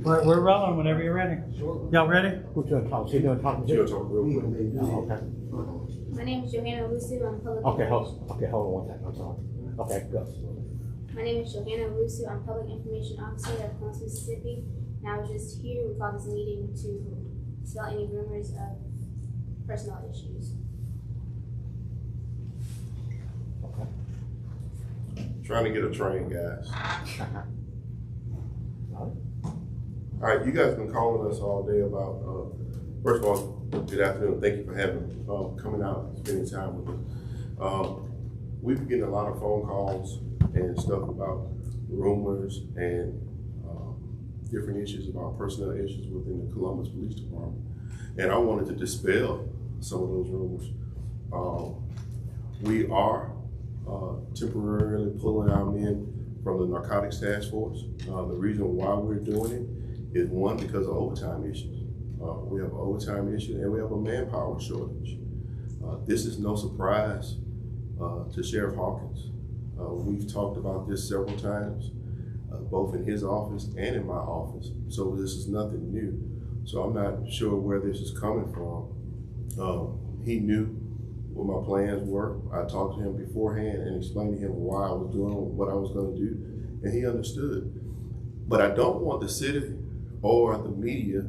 We're rolling whenever you're ready. Y'all ready? Who's gonna talk? She's gonna talk to you? Oh, okay. My name is Johanna Rusu. I'm public. Okay, hold on one second. I'm sorry. Okay, go. My name is Johanna Rusu. I'm public information officer at Columbus, Mississippi. And I was just here. We called this meeting to dispel any rumors of personnel issues. Okay. Trying to get a train, guys. All right, you guys been calling us all day about, first of all, good afternoon. Thank you for having, coming out and spending time with us. We've been getting a lot of phone calls and stuff about rumors and different issues about personnel issues within the Columbus Police Department. And I wanted to dispel some of those rumors. We are temporarily pulling our men from the narcotics task force. The reason why we're doing it is one, because of overtime issues. We have an overtime issue and we have a manpower shortage. This is no surprise to Sheriff Hawkins. We've talked about this several times, both in his office and in my office. So this is nothing new. So I'm not sure where this is coming from. He knew what my plans were. I talked to him beforehand and explained to him why I was doing what I was going to do, and he understood. But I don't want the city or the media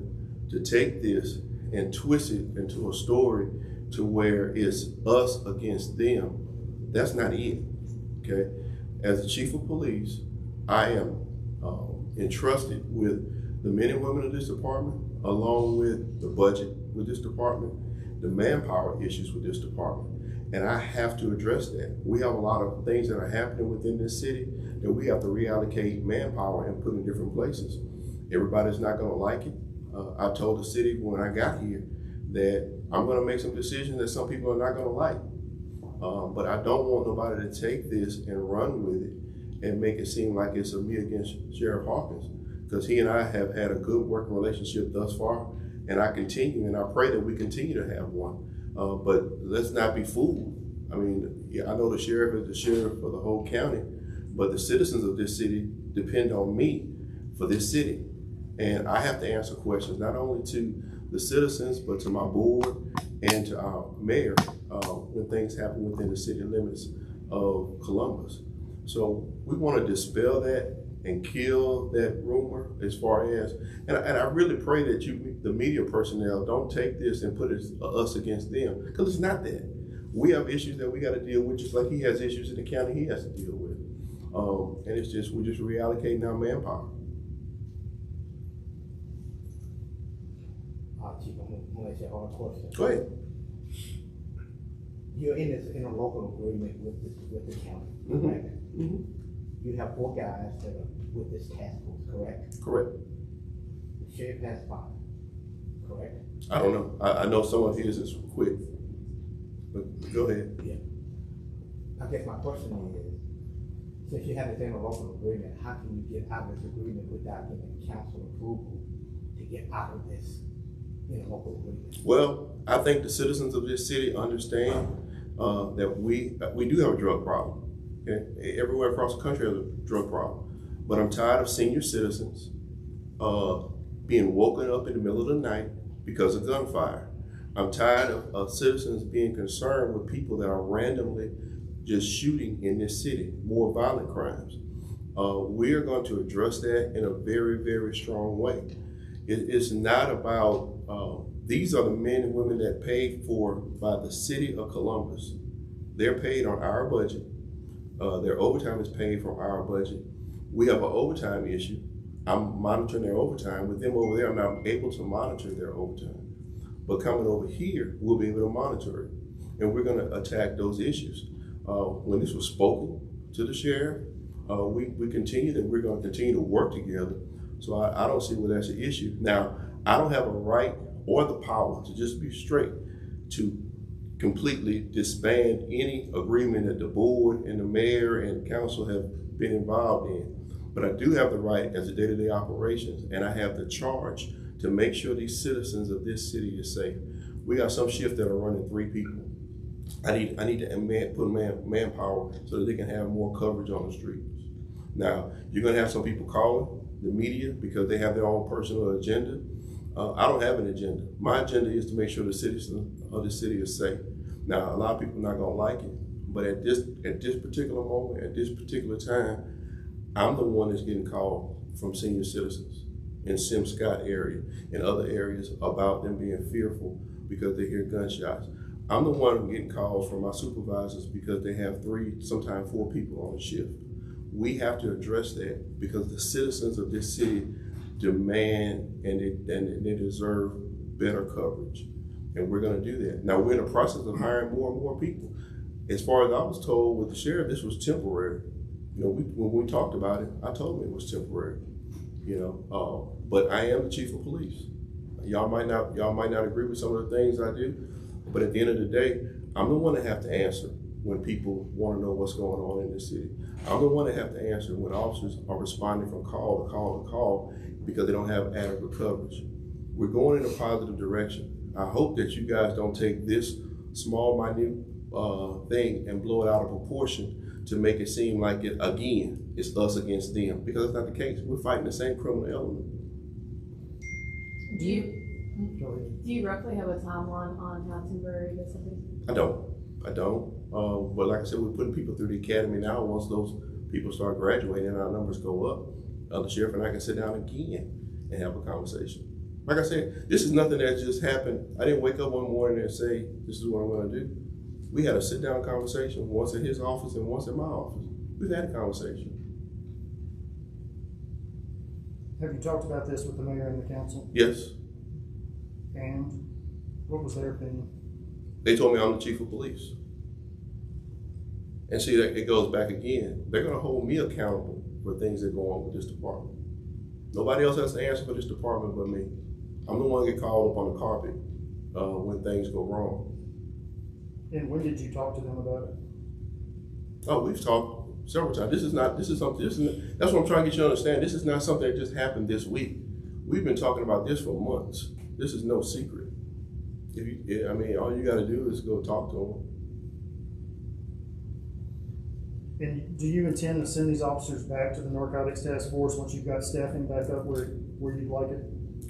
to take this and twist it into a story to where it's us against them. That's not it, okay? As the chief of police, I am entrusted with the men and women of this department, along with the budget with this department, the manpower issues with this department, and I have to address that. We have a lot of things that are happening within this city that we have to reallocate manpower and put in different places. Everybody's not gonna like it. I told the city when I got here that I'm gonna make some decisions that some people are not gonna like. But I don't want nobody to take this and run with it and make it seem like it's a me against Sheriff Hawkins, because he and I have had a good working relationship thus far, and I continue, and I pray that we continue to have one. But let's not be fooled. I mean, yeah, I know the sheriff is the sheriff for the whole county, but the citizens of this city depend on me for this city. And I have to answer questions, not only to the citizens, but to my board and to our mayor when things happen within the city limits of Columbus. So we want to dispel that and kill that rumor as far as, and I really pray that you, the media personnel, don't take this and put it us against them, because it's not that. We have issues that we got to deal with, just like he has issues in the county he has to deal with. And it's just, we're just reallocating our manpower. Chief, I'm gonna ask you a hard question. Go ahead. You're in this interlocal agreement with the county, correct? Mm-hmm. You have 4 guys that are with this task force, correct? Correct. The sheriff has 5, correct? I don't know. I know some of his is quick, but go ahead. Yeah. I guess my question is, since you have this interlocal agreement, how can you get out of this agreement without getting council approval to get out of this interlocal agreement? Well, I think the citizens of this city understand that we do have a drug problem. Okay? Everywhere across the country has a drug problem. But I'm tired of senior citizens being woken up in the middle of the night because of gunfire. I'm tired of citizens being concerned with people that are randomly just shooting in this city, more violent crimes. We are going to address that in a very, very strong way. It's not about, these are the men and women that paid for by the city of Columbus. They're paid on our budget. Their overtime is paid from our budget. We have an overtime issue. I'm monitoring their overtime. With them over there, I'm not able to monitor their overtime. But coming over here, we'll be able to monitor it. And we're gonna attack those issues. When this was spoken to the sheriff, we continue that we're gonna continue to work together. So I don't see where that's an issue. Now, I don't have a right or the power, to just be straight, to completely disband any agreement that the board and the mayor and council have been involved in. But I do have the right as a day-to-day operations, and I have the charge to make sure these citizens of this city is safe. We got some shifts that are running 3 people. I need to put manpower so that they can have more coverage on the streets. Now, you're gonna have some people calling the media because they have their own personal agenda. I don't have an agenda. My agenda is to make sure the citizens of the city are safe. Now, a lot of people are not gonna like it, but at this particular moment, at this particular time, I'm the one that's getting called from senior citizens in Sim Scott area and other areas about them being fearful because they hear gunshots. I'm the one getting calls from my supervisors because they have 3, sometimes 4 people on a shift. We have to address that because the citizens of this city demand and they deserve better coverage. And we're gonna do that. Now, we're in the process of hiring more and more people. As far as I was told with the sheriff, this was temporary. You know, when we talked about it, I told him it was temporary. You know, but I am the chief of police. Y'all might not agree with some of the things I do, but at the end of the day, I'm the one that have to answer when people want to know what's going on in the city. I'm the one that have to answer when officers are responding from call to call to call because they don't have adequate coverage. We're going in a positive direction. I hope that you guys don't take this small, minute thing and blow it out of proportion to make it seem like it, again, it's us against them, because that's not the case. We're fighting the same criminal element. Do you roughly have a timeline on how temporary this will be? I don't. But like I said, we're putting people through the academy now. Once those people start graduating, our numbers go up. The sheriff and I can sit down again and have a conversation. Like I said, this is nothing that just happened. I didn't wake up one morning and say, this is what I'm gonna do. We had a sit down conversation, once in his office and once in my office. We've had a conversation. Have you talked about this with the mayor and the council? Yes. And what was their opinion? They told me I'm the chief of police. And see, that it goes back again. They're gonna hold me accountable for things that go on with this department. Nobody else has to answer for this department but me. I'm the one that get called up on the carpet when things go wrong. And when did you talk to them about it? Oh, we've talked several times. That's what I'm trying to get you to understand. This is not something that just happened this week. We've been talking about this for months. This is no secret. All you gotta do is go talk to them. And do you intend to send these officers back to the Narcotics Task Force once you've got staffing back up where you'd like it?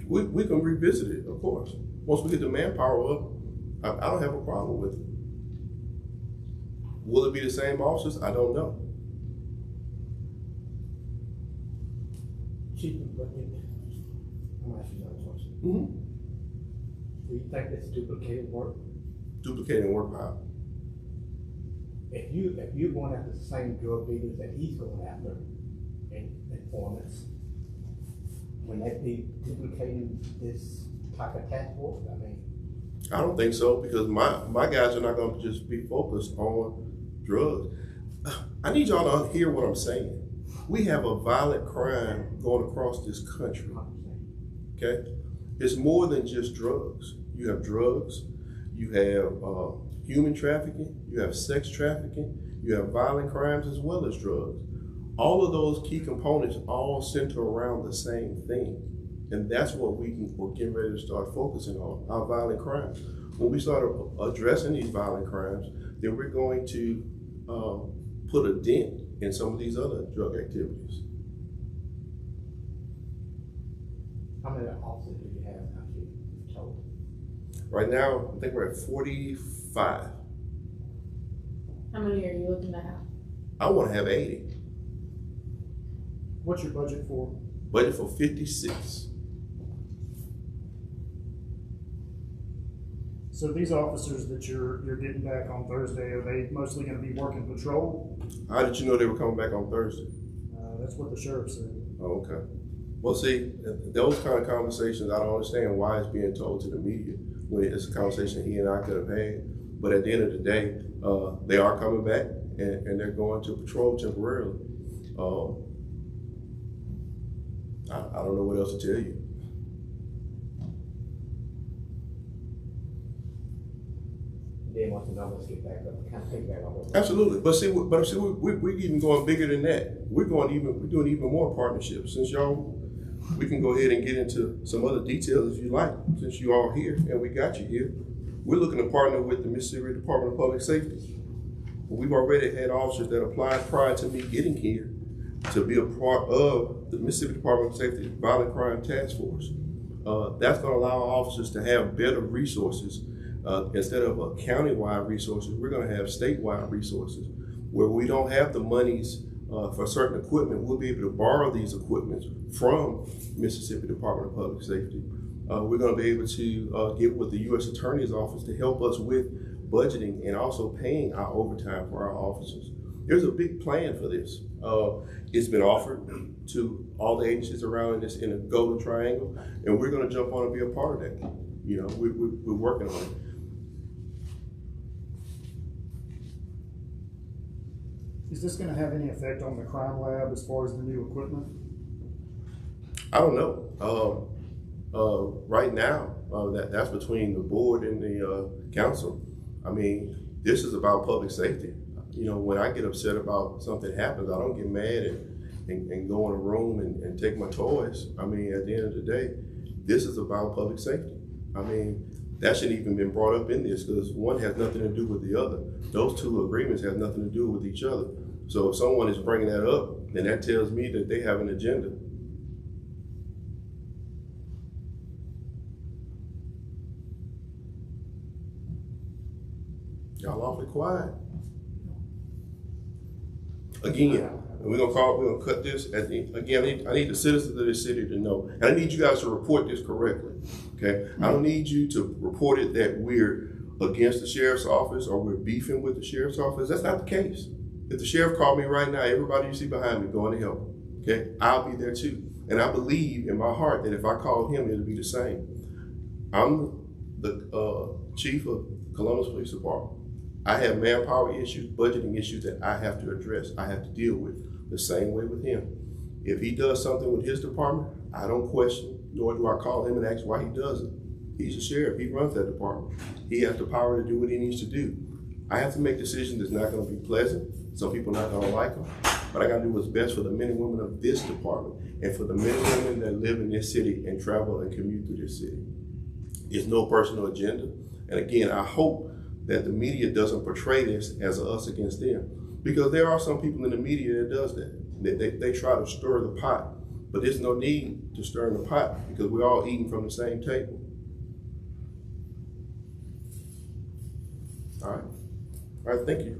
We can revisit it, of course. Once we get the manpower up, I don't have a problem with it. Will it be the same officers? I don't know. Chief, but I'm gonna ask you another question. Mm-hmm. Do you think that's duplicated work? Duplicating work how? If you're going after the same drug dealers that he's going after, and informants, when that be duplicating this type of task force? I don't think so, because my guys are not going to just be focused on drugs. I need y'all to hear what I'm saying. We have a violent crime going across this country, okay? It's more than just drugs. You have drugs, you have human trafficking, you have sex trafficking, you have violent crimes as well as drugs. All of those key components all center around the same thing. And that's what we're getting ready to start focusing on, our violent crimes. When we start addressing these violent crimes, then we're going to put a dent in some of these other drug activities. How many officers do you have now, Chief, total? Right now, I think we're at 45. How many are you looking to have? I want to have 80. What's your budget for? Budget for 56. So these officers that you're getting back on Thursday, are they mostly going to be working patrol? How did you know they were coming back on Thursday? That's what the sheriff said. Oh, okay. Well, see, those kind of conversations, I don't understand why it's being told to the media when it's a conversation he and I could have had. But at the end of the day, they are coming back and they're going to patrol temporarily. I don't know what else to tell you. Then once the numbers get back up, kind of take back on what. Absolutely, but see, we're even going bigger than that. We're doing even more partnerships. Since y'all, we can go ahead and get into some other details if you like. Since you all here and we got you here, We're looking to partner with the Mississippi Department of Public Safety. We've already had officers that applied prior to me getting here to be a part of the Mississippi Department of Safety Violent Crime Task Force. That's gonna allow our officers to have better resources. Instead of a county-wide resources, we're gonna have statewide resources. Where we don't have the monies for certain equipment, we'll be able to borrow these equipments from Mississippi Department of Public Safety. We're gonna be able to get with the U.S. Attorney's Office to help us with budgeting and also paying our overtime for our officers. There's a big plan for this. It's been offered to all the agencies around in the Golden Triangle, and we're gonna jump on and be a part of that. You know, we're working on it. Is this gonna have any effect on the crime lab as far as the new equipment? I don't know. Right now, that's between the board and the council. I mean, this is about public safety. You know, when I get upset about something happens, I don't get mad and go in a room and take my toys. I mean, at the end of the day, this is about public safety. I mean, that shouldn't even been brought up in this because one has nothing to do with the other. Those two agreements have nothing to do with each other. So if someone is bringing that up, then that tells me that they have an agenda. Y'all awfully quiet. Again, we're gonna cut this at the, again, I need the citizens of this city to know, and I need you guys to report this correctly, okay? I don't need you to report it that we're against the sheriff's office or we're beefing with the sheriff's office. That's not the case. If the sheriff called me right now, everybody you see behind me going to help him, okay? I'll be there too. And I believe in my heart that if I called him, it'll be the same. I'm the chief of Columbus Police Department. I have manpower issues, budgeting issues that I have to address, I have to deal with, the same way with him. If he does something with his department, I don't question, nor do I call him and ask why he does it. He's the sheriff, he runs that department. He has the power to do what he needs to do. I have to make decisions that's not gonna be pleasant. Some people are not gonna like them, but I gotta do what's best for the men and women of this department and for the men and women that live in this city and travel and commute through this city. It's no personal agenda. And again, I hope that the media doesn't portray this as us against them. Because there are some people in the media that does that. They try to stir the pot, but there's no need to stir in the pot because we're all eating from the same table. All right, thank you.